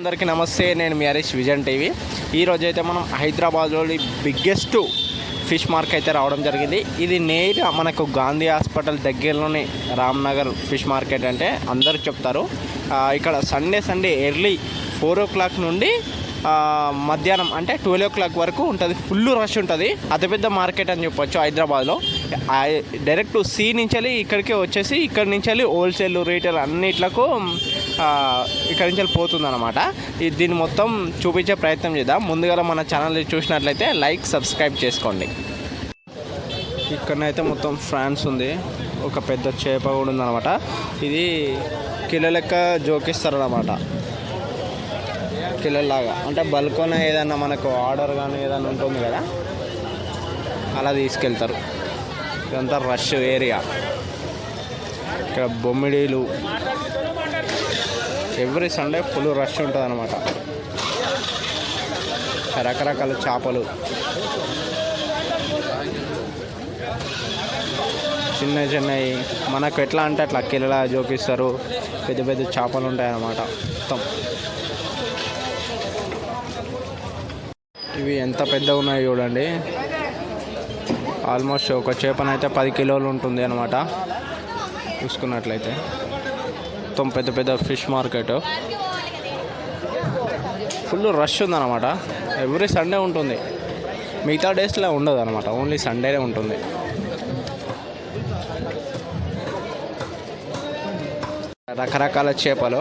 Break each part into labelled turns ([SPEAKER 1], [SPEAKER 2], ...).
[SPEAKER 1] అందరికీ నమస్తే. నేను మీ హరీష్ విజన్ టీవీ. ఈరోజు అయితే మనం హైదరాబాద్లోని బిగ్గెస్ట్ ఫిష్ మార్కెట్ అయితే రావడం జరిగింది. ఇది నేరుగా మనకు గాంధీ హాస్పిటల్ దగ్గరలోని రామ్నగర్ ఫిష్ మార్కెట్ అంటే అందరూ చెప్తారు. ఇక్కడ సండే ఎర్లీ 4 o'clock నుండి మధ్యాహ్నం అంటే 12 o'clock వరకు ఉంటుంది. ఫుల్ రష్ ఉంటుంది. అతిపెద్ద మార్కెట్ అని చెప్పొచ్చు హైదరాబాద్లో. డైరెక్ట్ సీ నుంచి ఇక్కడికి వచ్చేసి ఇక్కడి నుంచి హోల్సేల్ రీటైల్ అన్నిట్లకు ఇక్కడి నుంచి పోతుంది అనమాట. దీన్ని మొత్తం చూపించే ప్రయత్నం చేద్దాం. ముందుగా మన ఛానల్ చూసినట్లయితే లైక్ సబ్స్క్రైబ్ చేసుకోండి. ఇక్కడనైతే మొత్తం ఫ్రాన్స్ ఉంది. ఒక పెద్ద చేప కూడా ఉందన్నమాట. ఇది కిలో లెక్క జోకిస్తారు అన్నమాట. కిలోలాగా అంటే బల్కోన ఏదన్నా మనకు ఆర్డర్ కానీ ఏదైనా ఉంటుంది కదా, అలా తీసుకెళ్తారు. ఇదంతా రష్ ఏరియా. ఇక్కడ బొమ్మిడీలు ఎవ్రీ సండే ఫుల్ రష్ ఉంటుంది అన్నమాట. రకరకాల చేపలు, చిన్నవి మనకు ఎట్లా అంటే అట్లా కిలోలా జోకిస్తారు. పెద్ద పెద్ద చేపలు ఉంటాయి అన్నమాట మొత్తం. ఇవి ఎంత పెద్దగా ఉన్నాయి చూడండి. ఆల్మోస్ట్ ఒక చేపనైతే 10 కిలోలు ఉంటుంది అనమాట. చూసుకున్నట్లయితే మొత్తం పెద్ద పెద్ద ఫిష్ మార్కెట్. ఫుల్ రష్ ఉందన్నమాట. ఎవ్రీ సండే ఉంటుంది. మిగతా డేస్లో ఉండదు అనమాట. ఓన్లీ సండేనే ఉంటుంది. రకరకాల చేపలు,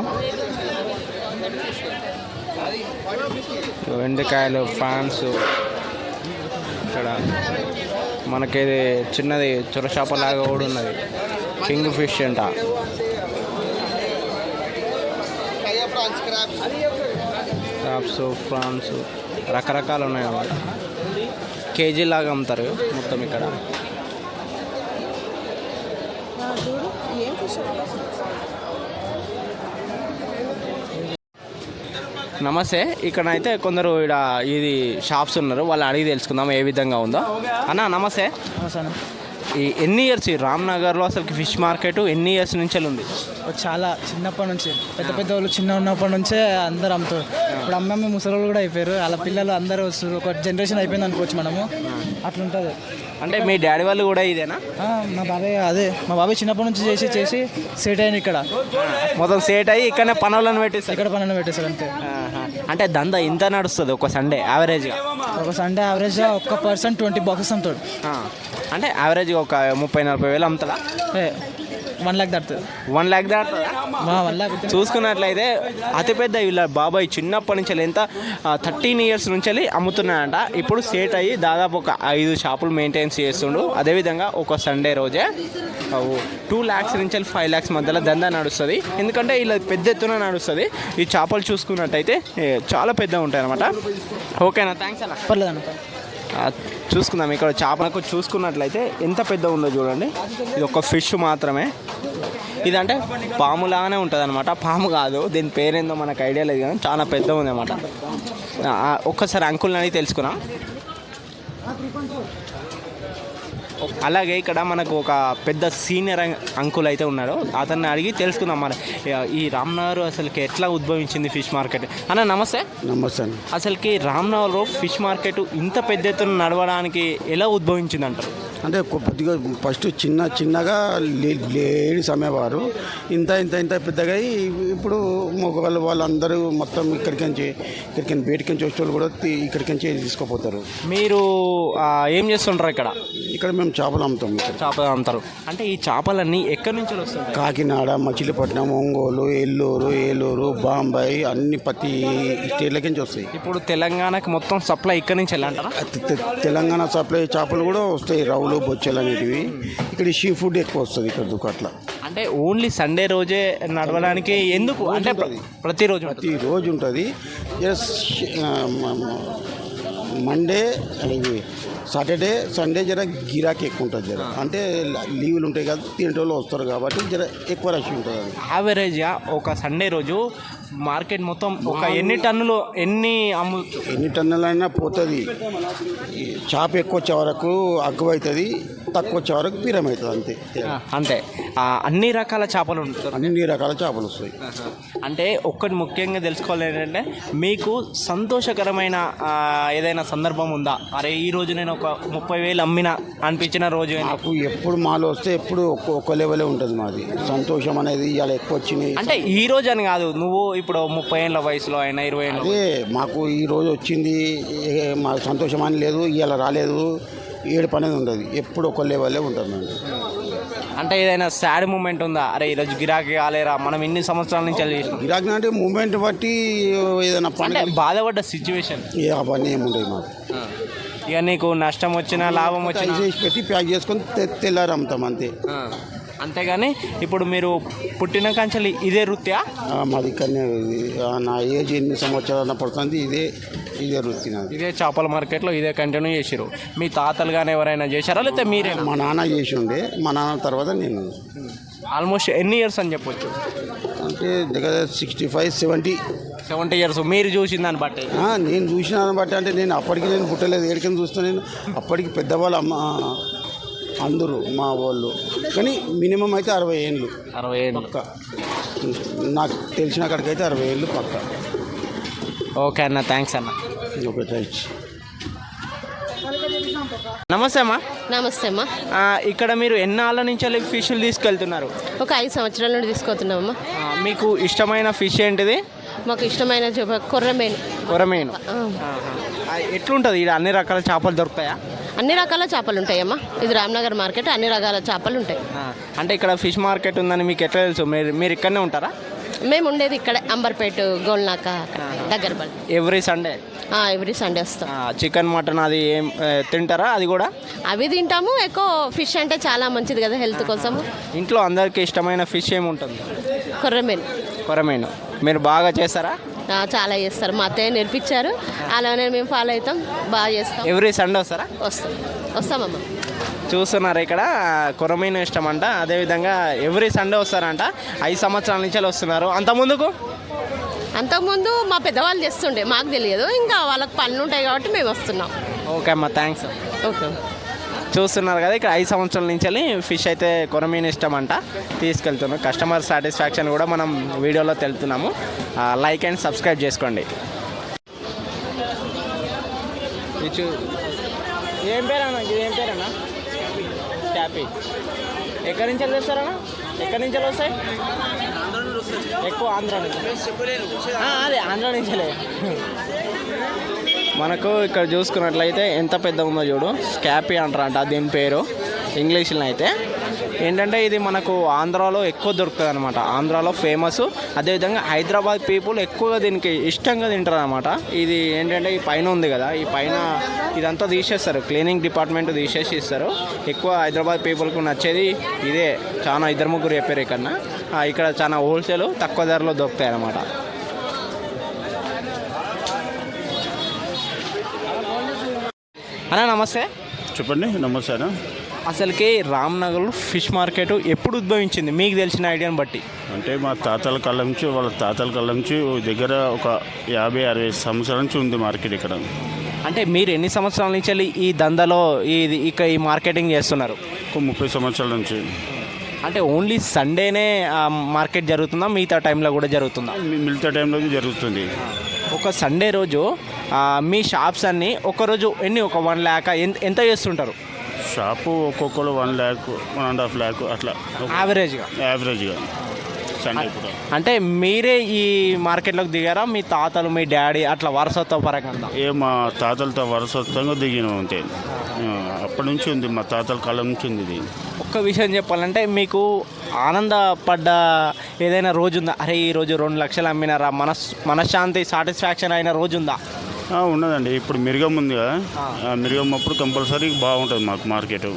[SPEAKER 1] వెండికాయలు, ఫ్రాన్స్. ఇక్కడ మనకేది చిన్నది చొరచాపలాగా కూడా ఉన్నది, కింగ్ ఫిష్ అంట. క్రాబ్స్, ఫ్రాన్స్ రకరకాలు ఉన్నాయి అన్నమాట. కేజీ లాగా అమ్ముతారు మొత్తం ఇక్కడ. నమస్తే. ఇక్కడైతే కొందరు ఇది షాప్స్ ఉన్నారు. వాళ్ళు అడిగి తెలుసుకుందాం ఏ విధంగా ఉందో. అన్న నమస్తే. ఎన్ని ఇయర్స్ ఈ రామ్నగర్లో అసలు ఫిష్ మార్కెట్ ఎన్ని ఇయర్స్ నుంచి ఉంది?
[SPEAKER 2] చాలా చిన్నప్పటి నుంచి. పెద్ద వాళ్ళు చిన్న ఉన్నప్పటి నుంచే అందరు అమ్ముతారు. ఇప్పుడు అమ్మమ్మ ముసలి కూడా అయిపోయారు. అలా పిల్లలు అందరూ వస్తారు. ఒక జనరేషన్ అయిపోయింది అనుకోవచ్చు మనము. అట్లుంటుంది.
[SPEAKER 1] అంటే మీ డాడీ వాళ్ళు కూడా ఇదేనా?
[SPEAKER 2] మా బాబాయ్ చిన్నప్పటి నుంచి చేసి సెట్ అయ్యింది ఇక్కడ.
[SPEAKER 1] మొత్తం సెట్ అయ్యి ఇక్కడనే పనులను పెట్టేస్తారు.
[SPEAKER 2] ఇక్కడ పనులను పెట్టేస్తారు అంతే.
[SPEAKER 1] అంటే దందా ఇంత నడుస్తుంది ఒక సండే యావరేజ్గా?
[SPEAKER 2] ఒక సండే యావరేజ్గా ఒక్క పర్సన్ 20 బాక్సెస్ అమ్ముతాడు.
[SPEAKER 1] అంటే యావరేజ్గా ఒక 30-40 వేలు అమ్ముతాడా?
[SPEAKER 2] 1 lakh దాటుతుంది.
[SPEAKER 1] 1 lakh దాటుతుందా? చూసుకున్నట్లయితే అతిపెద్ద వీళ్ళ బాబాయ్ చిన్నప్పటి నుంచి ఎంత 13 years నుంచి అమ్ముతున్నాడంట. ఇప్పుడు సేట్ అయ్యి దాదాపు ఒక 5 షాపులు మెయింటైన్స్ చేస్తుండు. అదేవిధంగా ఒక సండే రోజే 2 lakhs నుంచి 5 lakhs మధ్యలో దందా నడుస్తుంది. ఎందుకంటే ఇలా పెద్ద ఎత్తున నడుస్తుంది. ఈ చేపలు చూసుకున్నట్టయితే చాలా పెద్దగా ఉంటాయి అన్నమాట. ఓకేనా? థ్యాంక్స్ అన్న.
[SPEAKER 2] పర్లేదన్న.
[SPEAKER 1] చూసుకుందాం. ఇక్కడ చేపలకు చూసుకున్నట్లయితే ఎంత పెద్ద ఉందో చూడండి. ఇది ఒక ఫిష్ మాత్రమే. ఇదంటే పాములాగానే ఉంటుంది అనమాట. పాము కాదు, దీని పేరేందో మనకు ఐడియా లేదు కానీ చాలా పెద్ద ఉంది అనమాట. ఒక్కసారి అంకుల్ని అడిగి తెలుసుకున్నాం. అలాగే ఇక్కడ మనకు ఒక పెద్ద సీనియర్ అంకుల్ అయితే ఉన్నాడు. అతన్ని అడిగి తెలుసుకుందాం మరి ఈ రామ్నగర్ అసలుకి ఎట్లా ఉద్భవించింది ఫిష్ మార్కెట్. అన్న నమస్తే.
[SPEAKER 3] నమస్తే.
[SPEAKER 1] అసలుకి రామ్నగర్లో ఫిష్ మార్కెట్ ఇంత పెద్ద ఎత్తున నడవడానికి ఎలా ఉద్భవించింది అంటారు?
[SPEAKER 3] అంటే కొద్దిగా ఫస్ట్ చిన్నగా లేడీస్ అమ్మేవారు. ఇంత పెద్దగా ఇప్పుడు వాళ్ళందరూ మొత్తం ఇక్కడికి బయటికి వచ్చేవాళ్ళు కూడా ఇక్కడికి తీసుకుపోతారు.
[SPEAKER 1] మీరు ఏం చేస్తుంటారు ఇక్కడ?
[SPEAKER 3] ఇక్కడ మేము చేపలు అమ్ముతాం.
[SPEAKER 1] చేపలు అమ్ముతారు. అంటే ఈ చేపలన్నీ ఎక్కడి నుంచి వస్తాయి?
[SPEAKER 3] కాకినాడ, మచిలీపట్నం, ఒంగోలు, ఏలూరు, బాంబాయి అన్ని ప్రతి స్టేట్లకి నుంచి వస్తాయి.
[SPEAKER 1] ఇప్పుడు తెలంగాణకి మొత్తం సప్లై ఇక్కడి నుంచి ఎలా అంటారా?
[SPEAKER 3] తెలంగాణ సప్లై చేపలు కూడా వస్తాయి. రౌలు, బొచ్చెలు అనేటివి. ఇక్కడ సీ ఫుడ్ ఎక్కువ వస్తుంది ఇక్కడ అట్లా.
[SPEAKER 1] అంటే ఓన్లీ సండే రోజే నడవడానికి ఎందుకు? అంటే ప్రతిరోజు
[SPEAKER 3] ఉంటుంది. మండే సాటర్డే సండే జర గిరాకీ ఎక్కువ ఉంటుంది జర అంటే లీవులు ఉంటాయి కదా తినేటోళ్ళు వస్తారు కాబట్టి జర ఎక్కువ రష్ ఉంటుంది అది.
[SPEAKER 1] యావరేజ్గా ఒక సండే రోజు మార్కెట్ మొత్తం ఒక ఎన్ని టన్నులు
[SPEAKER 3] ఎన్ని టన్నులైనా పోతుంది. చేప ఎక్కువ వచ్చే వరకు అగ్గువవుతుంది, తక్కువ వచ్చే వరకు పీరం అవుతుంది అంతే.
[SPEAKER 1] అంతే అన్ని రకాల చేపలు ఉంటాయి.
[SPEAKER 3] అన్ని రకాల చేపలు వస్తాయి.
[SPEAKER 1] అంటే ఒక్కటి ముఖ్యంగా తెలుసుకోవాలి ఏంటంటే మీకు సంతోషకరమైన ఏదైనా సందర్భం ఉందా? అరే ఈ రోజు నేను ఒక 30,000 అమ్మిన అనిపించిన రోజు
[SPEAKER 3] నాకు ఎప్పుడు మాలు వస్తే ఎప్పుడు ఒక్క లెవెలే ఉంటుంది మాది. సంతోషం అనేది ఇవాళ ఎక్కువ వచ్చినాయి
[SPEAKER 1] అంటే ఈ రోజు అని కాదు, నువ్వు ఇప్పుడు 30 ఏళ్ళ వయసులో అయినా 20 ఏళ్ళ
[SPEAKER 3] అదే మాకు ఈ రోజు వచ్చింది మాకు సంతోషం అని లేదు, ఇవాళ రాలేదు, ఏడుపు అనేది ఉండదు, ఎప్పుడు ఒక లెవెలే ఉంటుంది.
[SPEAKER 1] అంటే ఏదైనా సాడ్ మూమెంట్ ఉందా? అరే ఈరోజు గిరాకీ కాలేరా, మనం ఇన్ని సంవత్సరాల నుంచి చేసినాం.
[SPEAKER 3] గిరాకీ అంటే మూమెంట్ బట్టి ఏదైనా
[SPEAKER 1] అంటే బాధపడ్డ సిచ్యువేషన్
[SPEAKER 3] అవన్నీ ఏముండదు మాకు.
[SPEAKER 1] ఇక నీకు నష్టం వచ్చినా లాభం వచ్చినా
[SPEAKER 3] చేసి పెట్టి ప్యాక్ చేసుకొని తెల్లారి అమ్ముతాం అంతే.
[SPEAKER 1] అంతేగాని ఇప్పుడు మీరు పుట్టిన కంచెలు ఇదే వృత్తియా?
[SPEAKER 3] మాది ఇక్కడనే నా ఏజ్ 8 సంవత్సరాల పడుతుంది, ఇదే వృత్తి నాది.
[SPEAKER 1] ఇదే చేపల మార్కెట్లో ఇదే కంటిన్యూ చేసారు. మీ తాతలు కానీ ఎవరైనా చేశారా లేకపోతే మీరే?
[SPEAKER 3] మా నాన్న చేసి ఉండే, మా నాన్న తర్వాత నేను.
[SPEAKER 1] ఆల్మోస్ట్ ఎన్ని ఇయర్స్ అని చెప్పొచ్చు?
[SPEAKER 3] అంటే దగ్గర 65-70
[SPEAKER 1] ఇయర్స్ మీరు చూసిన దాన్ని బట్టి.
[SPEAKER 3] నేను చూసిన దాన్ని బట్టి అంటే నేను అప్పటికి నేను పుట్టలేదు, ఏడికని చూస్తాను నేను. అప్పటికి పెద్దవాళ్ళు అందరూ మా వాళ్ళు, కానీ మినిమం అయితే 60 ఏళ్ళు.
[SPEAKER 1] 60 ఏళ్ళు
[SPEAKER 3] పక్క నాకు తెలిసిన అక్కడికైతే 60 ఏళ్ళు పక్క.
[SPEAKER 1] ఓకే అన్న, థ్యాంక్స్ అన్న.
[SPEAKER 3] Okay thanks.
[SPEAKER 1] నమస్తే అమ్మా.
[SPEAKER 4] నమస్తే అమ్మా.
[SPEAKER 1] ఇక్కడ మీరు ఎన్నాళ్ళ నుంచి ఫిష్లు తీసుకెళ్తున్నారు?
[SPEAKER 4] ఒక 5 సంవత్సరాల నుండి తీసుకొస్తున్నామమ్మా.
[SPEAKER 1] మీకు ఇష్టమైన ఫిష్ ఏంటిది?
[SPEAKER 4] మాకు ఇష్టమైన కొర్రమీను.
[SPEAKER 1] కొర్రమీను ఎట్లుంటుంది? ఇక్కడ అన్ని రకాల చేపలు దొరుకుతాయా?
[SPEAKER 4] అన్ని రకాల చేపలు ఉంటాయమ్మా. ఇది రామ్నగర్ మార్కెట్, అన్ని రకాల చేపలు ఉంటాయి.
[SPEAKER 1] అంటే ఇక్కడ ఫిష్ మార్కెట్ ఉందని మీకు ఎట్లా తెలుసు? మీరు ఇక్కడనే ఉంటారా?
[SPEAKER 4] మేము ఉండేది ఇక్కడే అంబర్పేట గోల్నాక దగ్గర పడి.
[SPEAKER 1] Every Sunday?
[SPEAKER 4] ఎవ్రీ సండే వస్తాం.
[SPEAKER 1] చికెన్ మటన్ అది ఏం తింటారా? అది కూడా
[SPEAKER 4] అవి తింటాము. ఎక్కువ ఫిష్ అంటే చాలా మంచిది కదా హెల్త్ కోసం.
[SPEAKER 1] ఇంట్లో అందరికీ ఇష్టమైన ఫిష్ ఏముంటుంది?
[SPEAKER 4] కొర్రమీను.
[SPEAKER 1] కొర్రమీను మీరు బాగా చేస్తారా?
[SPEAKER 4] చాలా చేస్తారు, మా అత్తయ్య నేర్పించారు, అలానే మేము ఫాలో అవుతాం, బాగా చేస్తాం.
[SPEAKER 1] ఎవ్రీ సండే వస్తారా?
[SPEAKER 4] వస్తామమ్మా.
[SPEAKER 1] చూస్తున్నారు ఇక్కడ కొర్రమీను ఇష్టం అంట. అదేవిధంగా ఎవ్రీ సండే వస్తారంట. 5 సంవత్సరాల నుంచి వస్తున్నారు.
[SPEAKER 4] అంతకుముందు మా పెద్దవాళ్ళు చేస్తుండే, మాకు తెలియదు, ఇంకా వాళ్ళకి పనులు ఉంటాయి కాబట్టి మేము వస్తున్నాం.
[SPEAKER 1] ఓకే అమ్మ, థ్యాంక్స్.
[SPEAKER 4] ఓకే.
[SPEAKER 1] చూస్తున్నారు కదా ఇక్కడ 5 సంవత్సరాల నుంచి ఫిష్ అయితే కొర్రమీను ఇష్టం అంట, తీసుకెళ్తున్నాం. కస్టమర్ సాటిస్ఫాక్షన్ కూడా మనం వీడియోలో తెలుపుతున్నాము. లైక్ అండ్ సబ్స్క్రైబ్ చేసుకోండి. ఏం పేరన్నా? ఏం పేరన్నా? ట్యాపీ. ఎక్కడి నుంచి తెస్తారన్నా? ఎక్కడి నుంచి వస్తాయి? ఎక్కువ ఆంధ్ర నుంచి. అదే ఆంధ్ర నుంచే. మనకు ఇక్కడ చూసుకున్నట్లయితే ఎంత పెద్ద ఉందో చూడు, స్కాపీ అంటారంట దీని పేరు ఇంగ్లీష్లో. అయితే ఏంటంటే ఇది మనకు ఆంధ్రాలో ఎక్కువ దొరుకుతుంది అనమాట, ఆంధ్రాలో ఫేమస్. అదేవిధంగా హైదరాబాద్ పీపుల్ ఎక్కువగా దీనికి ఇష్టంగా తింటారు అనమాట. ఇది ఏంటంటే ఈ పైన ఉంది కదా, ఈ పైన ఇదంతా తీసేస్తారు, క్లీనింగ్ డిపార్ట్మెంట్ తీసేసి ఇస్తారు. ఎక్కువ హైదరాబాద్ పీపుల్కు నచ్చేది ఇదే. చాలా 2-3 చెప్పారు ఇక్కడ చాలా హోల్సేల్ తక్కువ ధరలో దొరుకుతాయి అన్నమాట. అన్నా నమస్తే.
[SPEAKER 5] చెప్పండి. నమస్తే అన్న.
[SPEAKER 1] అసలుకి రామ్నగర్లో ఫిష్ మార్కెట్ ఎప్పుడు ఉద్భవించింది మీకు తెలిసిన ఐడియాని బట్టి?
[SPEAKER 5] అంటే మా తాతల కాలం నుంచి, వాళ్ళ తాతల కాలం నుంచి దగ్గర ఒక 50-60 సంవత్సరాల నుంచి ఉంది మార్కెట్ ఇక్కడ.
[SPEAKER 1] అంటే మీరు ఎన్ని సంవత్సరాల నుంచి ఈ దందాలో ఈ మార్కెటింగ్ చేస్తున్నారు?
[SPEAKER 5] ఒక 30 సంవత్సరాల నుంచి.
[SPEAKER 1] అంటే ఓన్లీ సండేనే మార్కెట్ జరుగుతుందా, మిగతా టైంలో కూడా జరుగుతుందా?
[SPEAKER 5] మిగతా టైంలో జరుగుతుంది.
[SPEAKER 1] ఒక సండే రోజు మీ షాప్స్ అన్నీ ఒకరోజు ఒక 1 lakh ఎంత చేస్తుంటారు?
[SPEAKER 5] షాపు ఒక్కొక్కరు 1 lakh, 1.5 lakh అట్లా యావరేజ్గా సండే కూడా.
[SPEAKER 1] అంటే మీరే ఈ మార్కెట్లోకి దిగారా? మీ తాతలు, మీ డాడీ అట్లా వారసత్వ పరంగా?
[SPEAKER 5] మా తాతలతో వారసత్వంగా దిగినాం అంతే. అప్పటి నుంచి ఉంది, మా తాతల కాలం నుంచి ఉంది ఇది.
[SPEAKER 1] ఒక్క విషయం చెప్పాలంటే మీకు ఆనందపడ్డ ఏదైనా రోజు ఉందా? అరే ఈరోజు 2 లక్షలు అమ్మినారా, మనశ్శాంతి సాటిస్ఫాక్షన్ అయిన రోజు ఉందా?
[SPEAKER 5] ఉన్నదండి. ఇప్పుడు మిరుగం ఉంది కదా, మిరుగం అప్పుడు కంపల్సరీ బాగుంటుంది మాకు మార్కెట్.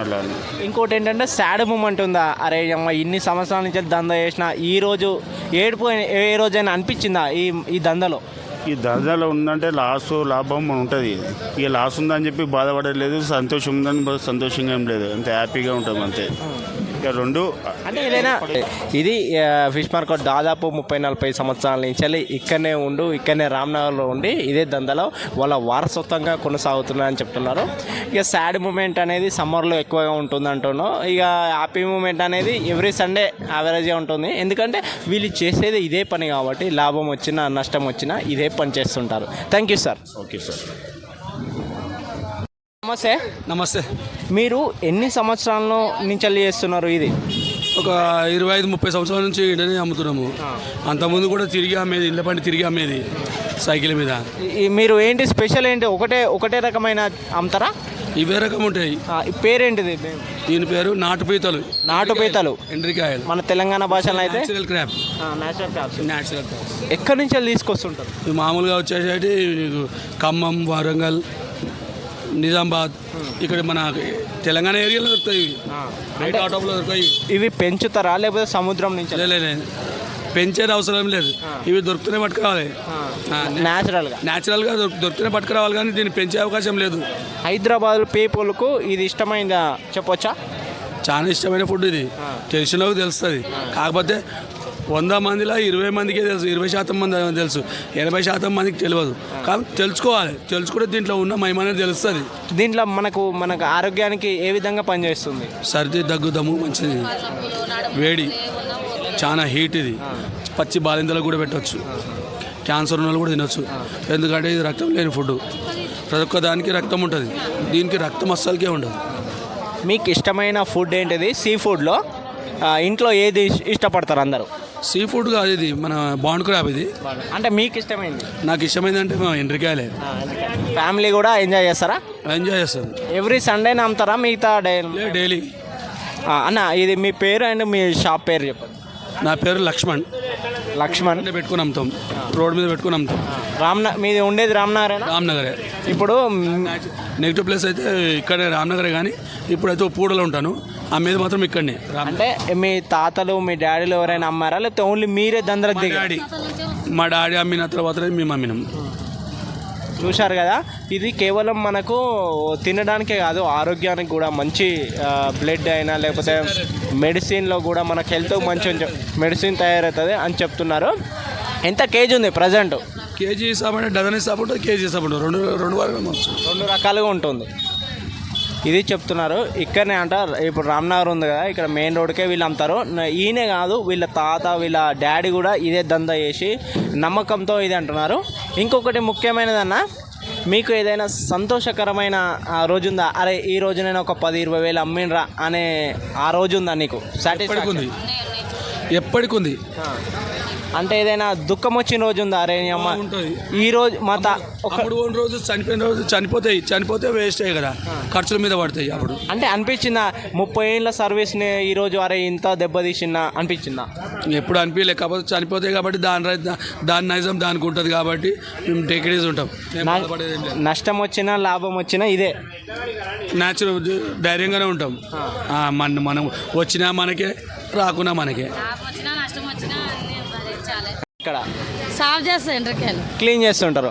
[SPEAKER 5] అలా
[SPEAKER 1] ఇంకోటి ఏంటంటే సాడ్ మూమెంట్ ఉందా? అరే అమ్మ ఇన్ని సంవత్సరాల నుంచి దందా చేసిన ఈ రోజు ఏడుపు ఏ రోజైనా అనిపించిందా ఈ దందాలో?
[SPEAKER 5] ఈ ధరలో ఉందంటే లాభం ఉంటుంది. ఇక లాస్ ఉందని చెప్పి బాధపడలేదు, సంతోషం ఉందని సంతోషంగా ఏం లేదు, అంత హ్యాపీగా ఉంటుంది అంతే. ఇక రెండు
[SPEAKER 1] అంటే ఏదైనా ఇది ఫిష్ మార్కెట్ దాదాపు 30-40 సంవత్సరాల నుంచి ఇక్కడనే రామ్నగర్లో ఉండి ఇదే దందాలో వాళ్ళ వారసత్వంగా కొనసాగుతున్నారని చెప్తున్నారు. ఇక సాడ్ మూమెంట్ అనేది సమ్మర్లో ఎక్కువగా ఉంటుంది అంటున్నాం. ఇక హ్యాపీ మూమెంట్ అనేది ఎవ్రీ సండే యావరేజ్గా ఉంటుంది. ఎందుకంటే వీళ్ళు చేసేది ఇదే పని కాబట్టి లాభం వచ్చినా నష్టం వచ్చినా ఇదే పని చేస్తుంటారు. Thank you sir.
[SPEAKER 5] Okay sir.
[SPEAKER 1] నమస్తే.
[SPEAKER 6] నమస్తే.
[SPEAKER 1] మీరు ఎన్ని సంవత్సరాల నుంచి చేస్తున్నారు ఇది?
[SPEAKER 6] ఒక 25-30 సంవత్సరాల నుంచి ఇంటనే అమ్ముతున్నాము. అంతకుముందు కూడా తిరిగి అమ్మేది, ఇళ్ళ పండి తిరిగి అమ్మేది సైకిల్ మీద.
[SPEAKER 1] మీరు ఏంటి స్పెషల్ ఏంటి? ఒకటే రకమైన అమ్ముతారా?
[SPEAKER 6] ఇవే రకం ఉంటాయి.
[SPEAKER 1] పేరేంటిది?
[SPEAKER 6] దీని పేరు నాటు పీతలు, ఎండ్రికాయలు.
[SPEAKER 1] మన తెలంగాణ భాషలో అయితే
[SPEAKER 6] నేచురల్ క్రాప్.
[SPEAKER 1] Natural crop. ఎక్కడి నుంచి తీసుకొస్తుంటారు?
[SPEAKER 6] ఇవి మామూలుగా వచ్చేసి ఖమ్మం, వరంగల్, నిజామాబాద్, ఇక్కడ మన తెలంగాణ ఏరియాలో దొరుకుతాయి. బయట ఆటోలో దొరుకుతాయి.
[SPEAKER 1] ఇవి పెంచుతారా లేకపోతే సముద్రం నుంచి?
[SPEAKER 6] లేదు, పెంచేది అవసరం లేదు. ఇవి దొరుకుతూనే పట్టుకురావాలి. న్యాచురల్గా దొరుకుతూనే పట్టుకురావాలి, కానీ దీన్ని పెంచే అవకాశం లేదు.
[SPEAKER 1] హైదరాబాద్ పీపుల్కు ఇది ఇష్టమైందా చెప్పొచ్చా?
[SPEAKER 6] చాలా ఇష్టమైన ఫుడ్ ఇది. తెలిసిన వాళ్ళకి తెలుస్తుంది. కాకపోతే 100 మందిలో 20 మందికే తెలుసు, 20% మంది తెలుసు, 80% మందికి తెలియదు. కాబట్టి తెలుసుకుంటే దీంట్లో ఉన్న మహిమ అనేది తెలుస్తుంది.
[SPEAKER 1] దీంట్లో మనకు ఆరోగ్యానికి ఏ విధంగా పనిచేస్తుంది?
[SPEAKER 6] సర్ది, దగ్గు, దమ్ము మంచిది, వేడి, చాలా హీట్. ఇది పచ్చి బాలింతలకు కూడా పెట్టవచ్చు. క్యాన్సర్ ఉన్న వాళ్ళు కూడా తినొచ్చు. ఎందుకంటే ఇది రక్తం లేని ఫుడ్. ప్రతి ఒక్క దానికి రక్తం ఉంటుంది, దీనికి రక్తం అస్సలకే ఉండదు.
[SPEAKER 1] మీకు ఇష్టమైన ఫుడ్ ఏంటిది? సీ ఫుడ్లో ఇంట్లో ఏది ఇష్టపడతారు అందరూ?
[SPEAKER 6] సీ ఫుడ్ కాదు ఇది, మన బాండ్ క్రాబ్ ఇది.
[SPEAKER 1] అంటే మీకు ఇష్టమైంది?
[SPEAKER 6] నాకు ఇష్టమైంది అంటే మా ఎండ్రికాయలే.
[SPEAKER 1] ఫ్యామిలీ కూడా ఎంజాయ్ చేస్తారా?
[SPEAKER 6] ఎంజాయ్ చేస్తాను.
[SPEAKER 1] ఎవ్రీ సండేనే అమ్ముతారా మిగతా
[SPEAKER 6] డైలీ?
[SPEAKER 1] అన్న ఇది మీ పేరు అండ్ మీ షాప్ పేరు చెప్పండి.
[SPEAKER 6] నా పేరు లక్ష్మణ్. పెట్టుకుని అమ్ముతాం, రోడ్ మీద పెట్టుకుని అమ్ముతాం.
[SPEAKER 1] మీది ఉండేది రామ్నగరే. ఇప్పుడు
[SPEAKER 6] నెగిటివ్ ప్లేస్ అయితే ఇక్కడే రామ్నగరే, కానీ ఇప్పుడైతే పూడలో ఉంటాను. అమ్మేది మాత్రం ఇక్కడనే.
[SPEAKER 1] అంటే మీ తాతలు మీ డాడీలు ఎవరైనా అమ్మారా లేకపోతే ఓన్లీ మీరే దందలకు దిగారు?
[SPEAKER 6] మా డాడీ అమ్మిన తర్వాత మేము అమ్మినాం.
[SPEAKER 1] చూశారు కదా, ఇది కేవలం మనకు తినడానికే కాదు, ఆరోగ్యానికి కూడా మంచి. బ్లడ్ అయినా లేకపోతే మెడిసిన్లో కూడా మనకు హెల్త్ మంచి మెడిసిన్ తయారవుతుంది అని చెప్తున్నారు. ఎంత కేజీ ఉంది ప్రజెంట్?
[SPEAKER 6] కేజీ ఇస్తామంటే డజన్ ఇస్తామంటే కేజీ ఇస్తామంటే రెండు
[SPEAKER 1] రకాలుగా ఉంటుంది. ఇది చెప్తున్నారు. ఇక్కడనే అంటారు. ఇప్పుడు రామ్నగర్ ఉంది కదా, ఇక్కడ మెయిన్ రోడ్కే వీళ్ళు అమ్ముతారు. ఈయనే కాదు, వీళ్ళ తాత వీళ్ళ డాడీ కూడా ఇదే దందా చేసి నమ్మకంతో ఇది అంటున్నారు. ఇంకొకటి ముఖ్యమైనదన్న, మీకు ఏదైనా సంతోషకరమైన రోజు ఉందా? అరే ఈ రోజు నేను ఒక 10-20 వేలు అమ్మినరా అనే ఆ రోజు ఉందా నీకు?
[SPEAKER 6] సాటిస్ఫాక్షన్ ఎప్పటికి ఉంది.
[SPEAKER 1] అంటే ఏదైనా దుఃఖం వచ్చిన రోజు ఉందా? అరే అమ్మ ఈ రోజు మా
[SPEAKER 6] రోజు చనిపోయిన రోజు చనిపోతే వేస్ట్ అయ్యాయి కదా, ఖర్చుల మీద పడతాయి. అప్పుడు
[SPEAKER 1] అంటే అనిపించిందా 30 ఏళ్ళ సర్వీస్ని ఈరోజు అరే ఇంత దెబ్బతీసిందా అనిపించిందా?
[SPEAKER 6] ఎప్పుడు అనిపించలేదు. కాకపోతే చనిపోతాయి కాబట్టి దాని నైజం దానికి ఉంటుంది కాబట్టి మేము టేకిడీస్ ఉంటాం.
[SPEAKER 1] నష్టం వచ్చినా లాభం వచ్చినా ఇదే
[SPEAKER 6] న్యాచురల్ ధైర్యంగానే ఉంటాం. మనం వచ్చినా మనకే, రాకున్నా మనకే.
[SPEAKER 1] ఇక్కడ
[SPEAKER 7] సాఫ్ చేస్తారు, ఎండ్రికాయలు
[SPEAKER 1] క్లీన్ చేస్తుంటారు.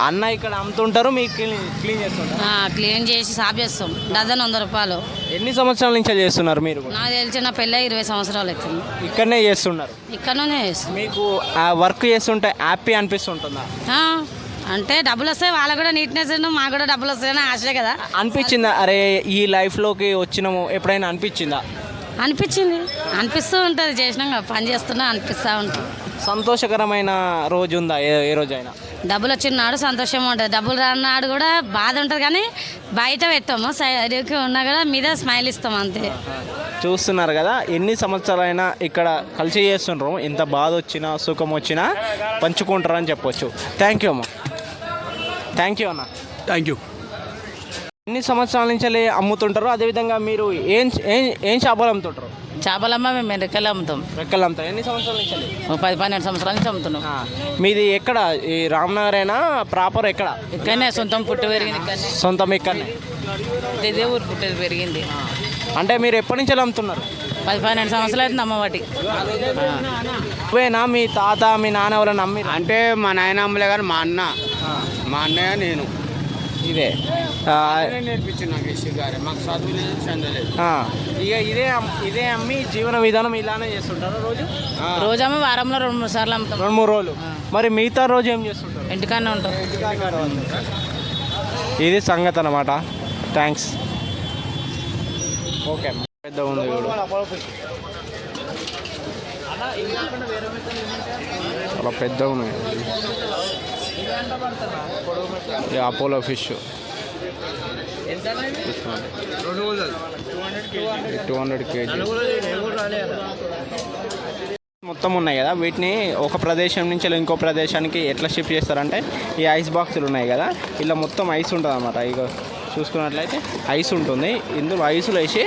[SPEAKER 1] అన్న ఇక్కడ అమ్ముతుంటారు, మీకు క్లీన్ చేస్తుంటారు?
[SPEAKER 7] క్లీన్ చేసి సాఫ్ చేస్తాం. డజన్ 100 రూపాయలు.
[SPEAKER 1] ఎన్ని సంవత్సరాల నుంచి చేస్తున్నారు మీరు?
[SPEAKER 7] నాకు తెలిసిన పెళ్ళి 20 సంవత్సరాలు అవుతుంది.
[SPEAKER 1] ఇక్కడనే చేస్తున్నారు?
[SPEAKER 7] ఇక్కడనే చేస్తాం.
[SPEAKER 1] మీకు ఆ వర్క్ చేస్తుంటే హ్యాపీ అనిపిస్తుంటుందా?
[SPEAKER 7] అంటే డబ్బులు వస్తాయి, వాళ్ళకు కూడా నీట్నెస్, మాకు కూడా డబ్బులు వస్తాయని ఆశే కదా.
[SPEAKER 1] అనిపించిందా అరే ఈ లైఫ్లోకి వచ్చినాము ఎప్పుడైనా అనిపించిందా?
[SPEAKER 7] అనిపిస్తూ ఉంటుంది. చేసినాక పని చేస్తున్నా అనిపిస్తూ ఉంటుంది.
[SPEAKER 1] సంతోషకరమైన రోజు ఉందా ఏ రోజైనా?
[SPEAKER 7] డబ్బులు వచ్చిన నాడు సంతోషం ఉంటుంది, డబ్బులు రాన్నాడు కూడా బాధ ఉంటుంది, కానీ బయట పెట్టాము. సైడ్కి ఉన్నా కూడా మీద స్మైల్ ఇస్తాం అంతే.
[SPEAKER 1] చూస్తున్నారు కదా, ఎన్ని సంవత్సరాలైనా ఇక్కడ కలిసి చేస్తుండ్రు. ఎంత బాధ వచ్చినా సుఖం వచ్చినా పంచుకుంటారని చెప్పొచ్చు. థ్యాంక్ యూ అమ్మ. థ్యాంక్ యూ అన్న.
[SPEAKER 6] Thank you.
[SPEAKER 1] ఎన్ని సంవత్సరాల నుంచి అమ్ముతుంటారు? అదేవిధంగా మీరు ఏం చేపలు అమ్ముతుంటారు?
[SPEAKER 7] చేపలమ్మ మేము రెక్కలు అమ్ముతాం.
[SPEAKER 1] రెక్కలు అమ్ముతాం. ఎన్ని సంవత్సరాల నుంచి?
[SPEAKER 7] 10-12 సంవత్సరాల నుంచి అమ్ముతున్నాం.
[SPEAKER 1] మీది ఎక్కడ? ఈ రామ్నగరేనా ప్రాపర్? ఎక్కడ?
[SPEAKER 7] ఇక్కడనే సొంతం పుట్టి పెరిగింది.
[SPEAKER 1] సొంతం ఇక్కడనే?
[SPEAKER 7] ఇదే ఊరు పుట్టి పెరిగింది.
[SPEAKER 1] అంటే మీరు ఎప్పటి నుంచి అమ్ముతున్నారు?
[SPEAKER 8] 10-12 సంవత్సరాలు అవుతుంది అమ్మ వాటి.
[SPEAKER 1] నువ్వేనా మీ తాత మీ నాన్న ఎవరైనా నమ్మి
[SPEAKER 9] అంటే మా నాయన అమ్మలే కానీ మా అన్నయ్య నేను
[SPEAKER 1] ఇదే
[SPEAKER 9] నేర్పించిన గారే మాకు చదువు లేదు చందలేదు.
[SPEAKER 1] ఇక ఇదే అమ్మి జీవన విధానం ఇలానే చేస్తుంటారు రోజు
[SPEAKER 8] రోజమ్మ వారంలో 2-3 సార్లు అమ్ముతాం.
[SPEAKER 1] 2-3 రోజులు. మరి మిగతా రోజు ఏం చేస్తుంటారు?
[SPEAKER 8] ఇంటికాడనే ఉంటాం.
[SPEAKER 1] ఇది సంగతి అన్నమాట. థ్యాంక్స్. ఓకే అమ్మ. పెద్ద ఉంది చూడు. చాలా పెద్ద ఉన్నాయి. ఇది అపోలో ఫిష్ 200 కేజీ మొత్తం ఉన్నాయి కదా. వీటిని ఒక ప్రదేశం నుంచి ఇంకో ప్రదేశానికి ఎట్లా షిఫ్ట్ చేస్తారంటే ఈ ఐస్ బాక్సులు ఉన్నాయి కదా, ఇలా మొత్తం ఐస్ ఉంటుంది అన్నమాట. ఇక చూసుకున్నట్లయితే ఐస్ ఉంటుంది. ఇందులో ఐసులు వేసి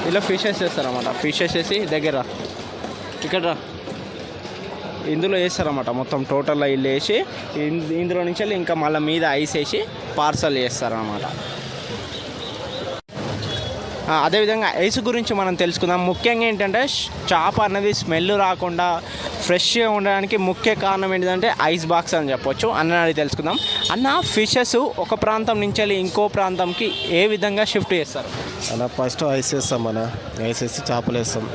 [SPEAKER 1] ఇలా ఫిషెస్ వేస్తారన్నమాట. ఫిషెస్ వేసి దగ్గర ఇక్కడ ఇందులో వేస్తారన్నమాట. మొత్తం టోటల్గా ఇల్లు వేసి ఇందులో నుంచి ఇంకా మళ్ళీ మీద ఐస్ వేసి పార్సల్ చేస్తారన్నమాట. అదేవిధంగా ఐస్ గురించి మనం తెలుసుకుందాం. ముఖ్యంగా ఏంటంటే చేప అనేది స్మెల్ రాకుండా ఫ్రెష్గా ఉండడానికి ముఖ్య కారణం ఏంటంటే ఐస్ బాక్స్ అని చెప్పొచ్చు. అన్నది తెలుసుకుందాం. అన్న, ఫిషెస్ ఒక ప్రాంతం నుంచి ఇంకో ప్రాంతంకి ఏ విధంగా షిఫ్ట్ చేస్తారు?
[SPEAKER 10] అలా ఫస్ట్ ఐస్ వేస్తాం, ఐస్ వేసి చేపలు వేస్తాం,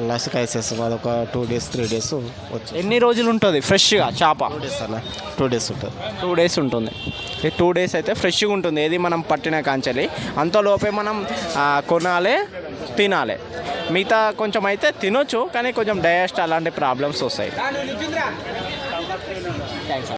[SPEAKER 10] లాస్ట్కి ఐస్ వేస్తాం. అదొక 2 days 3 days వచ్చి.
[SPEAKER 1] ఎన్ని రోజులు ఉంటుంది ఫ్రెష్గా చేప?
[SPEAKER 10] 2 days అన్న, 2 days ఉంటుంది.
[SPEAKER 1] 2 days ఉంటుంది. ఈ 2 days అయితే ఫ్రెష్గా ఉంటుంది. ఏది మనం పట్టిన కాంచెలి అంతలోపే మనం కొనాలి, తినాలి. మిగతా కొంచెం అయితే తినొచ్చు, కానీ కొంచెం డైజెస్ట్ అలాంటి ప్రాబ్లమ్స్ వస్తాయి.